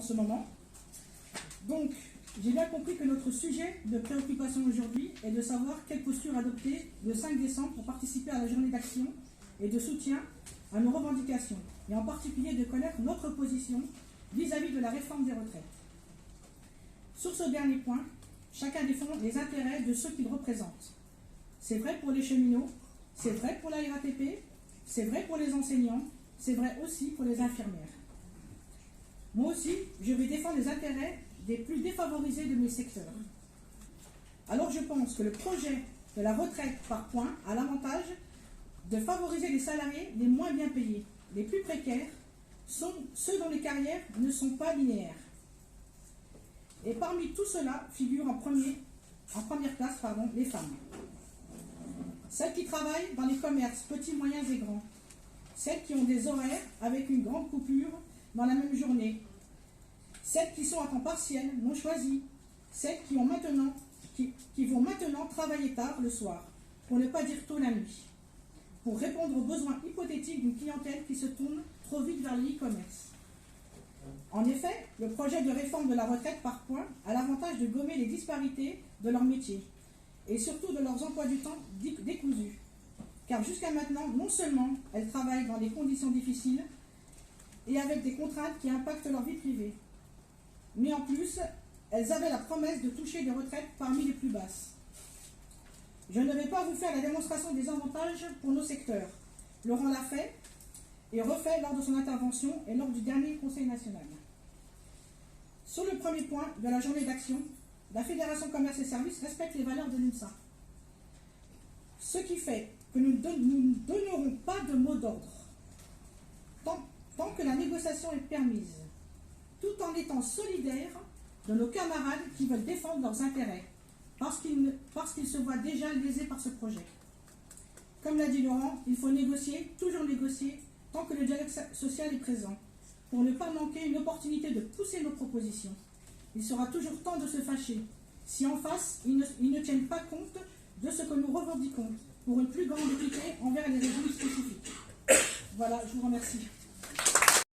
en ce moment. Donc, j'ai bien compris que notre sujet de préoccupation aujourd'hui est de savoir quelle posture adopter le 5 décembre pour participer à la journée d'action et de soutien à nos revendications, et en particulier de connaître notre position vis-à-vis de la réforme des retraites. Sur ce dernier point, chacun défend les intérêts de ceux qu'il représente. C'est vrai pour les cheminots, c'est vrai pour la RATP, c'est vrai pour les enseignants, c'est vrai aussi pour les infirmières. Moi aussi, je vais défendre les intérêts des plus défavorisés de mes secteurs. Alors je pense que le projet de la retraite par points a l'avantage de favoriser les salariés les moins bien payés, les plus précaires, sont ceux dont les carrières ne sont pas linéaires. Et parmi tout cela figurent en première place les femmes. Celles qui travaillent dans les commerces, petits, moyens et grands. Celles qui ont des horaires avec une grande coupure dans la même journée. Celles qui sont à temps partiel, non choisies. Celles qui vont maintenant travailler tard le soir, pour ne pas dire tôt la nuit, pour répondre aux besoins hypothétiques d'une clientèle qui se tourne trop vite vers le e-commerce. En effet, le projet de réforme de la retraite par points a l'avantage de gommer les disparités de leur métier et surtout de leurs emplois du temps décousus. Car jusqu'à maintenant, non seulement elles travaillent dans des conditions difficiles et avec des contraintes qui impactent leur vie privée, mais en plus, elles avaient la promesse de toucher des retraites parmi les plus basses. Je ne vais pas vous faire la démonstration des avantages pour nos secteurs. Laurent l'a fait et refait lors de son intervention et lors du dernier Conseil national. Sur le premier point de la journée d'action, la Fédération Commerce et Services respecte les valeurs de l'UNSA. Ce qui fait que nous ne donnerons pas de mot d'ordre tant que la négociation est permise, tout en étant solidaires de nos camarades qui veulent défendre leurs intérêts, parce qu'ils se voient déjà lésés par ce projet. Comme l'a dit Laurent, il faut négocier, toujours négocier, tant que le dialogue social est présent, pour ne pas manquer une opportunité de pousser nos propositions. Il sera toujours temps de se fâcher, si en face, ils ne tiennent pas compte de ce que nous revendiquons, pour une plus grande équité envers les régimes spécifiques. Voilà, je vous remercie.